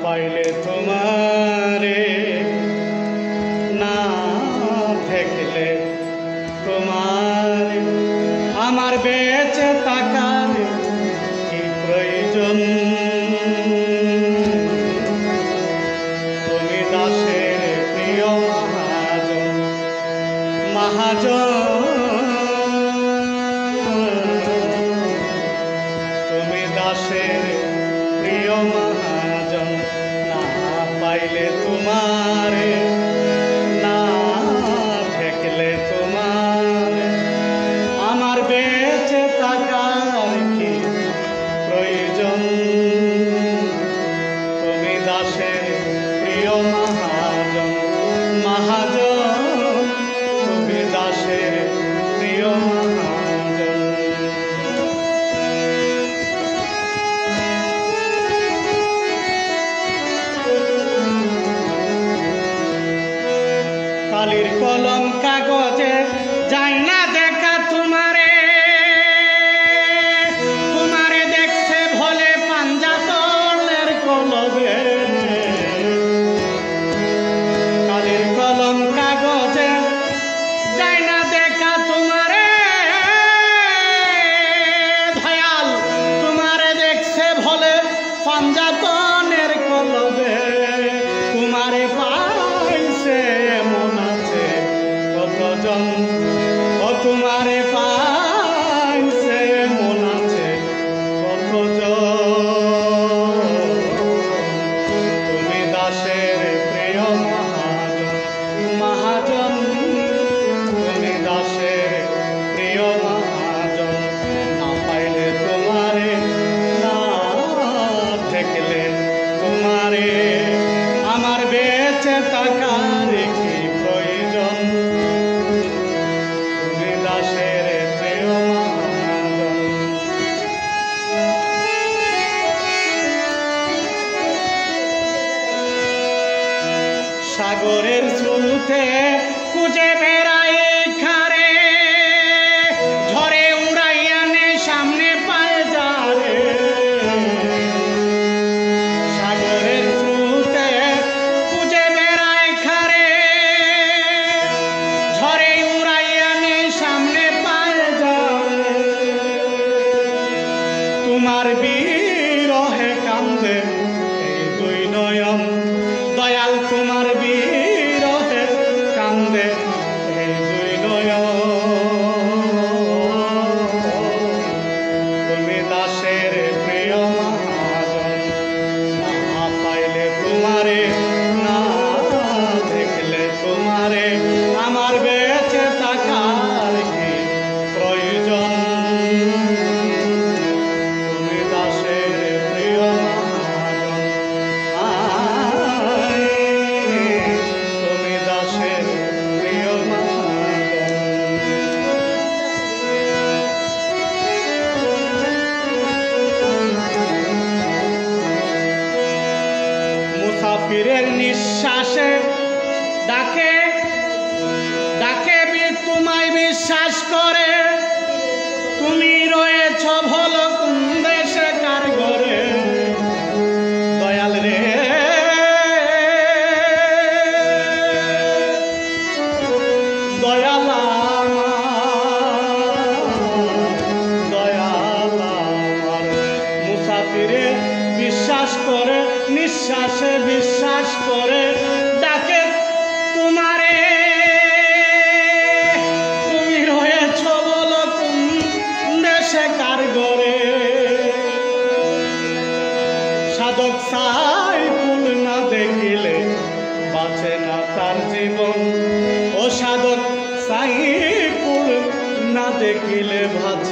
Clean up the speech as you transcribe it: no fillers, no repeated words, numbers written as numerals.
পাইলে তোমারে না দেখলে তোমার আমার বেঁচে থাকার কি প্রয়োজন তুমি দাসের প্রিয় মহাজন মহাজন তুমি দাসের প্রিয় মহাজন না পাইলে তোমারে না দেখলে তোমার আমার বেঁচে থাকার কি প্রয়োজন তুমি দাসের প্রিয় মহাজন মহাজন তুমি দাসের প্রিয় মহাজন কালির কলম কাগজে যাই না দেখা তোমারে তোমারে দেখছে ভলে পাঞ্জাতনের কলবে কালির কলম কাগজে যাই না দেখা তোমারে দয়াল তোমারে দেখছে ভলে পাঞ্জাতনের কলবে তোমারে পাইছে মন আছে কতজন ও তোমারে পাইছে মন আছে কতজন তুমি দাসের প্রিয় মহাজন মহাজন তুমি দাসের প্রিয় মহাজন না পাইলে তোমারে না দেখলে তোমারে আমার বেঁচে থাকার কি প্রয়োজন তুমি দাসের প্রিয় মহাজন সাগরের স্রোতে খুঁজে বেড়াই খারে ঝড়ে উড়াইয়া নে সামনে পায় যারে সাগরের স্রোতে খুঁজে বেড়াই খারে ঝড়ে উড়াইয়া নে সামনে পায় যারে তোমার বিরহে কান্দে এই দুই নয়ন দয়াল তোমার বিরহে কান্দে এই দুই নয়ন তুমি দাসের প্রিয় মহাজন না পাইলে তোমারে না দেখলে তোমারে আমার বেঁচে থাকার কি প্রয়োজন তুমি দাসের প্রিয় মহাজন তুমি দাসের প্রিয় মহাজন মুসাফিরের নিঃশ্বাসে ডাকে ডাকে তোমায় বিশ্বাস করে তুমি রয়েছ ভালো কোন দেশে কার ঘরে দয়াল রে দয়াল আমার মুসাফিরে বিশ্বাস করে নিঃশ্বাসে বিশ্বাস করে ডাকে তোমারে তুমি রয়েছ বলো কোন দেশে কার ঘরে সাধক সাইফুল না দেখিলে বাঁচে না তার জীবন ও সাধক সাইফুল না দেখিলে বাঁচে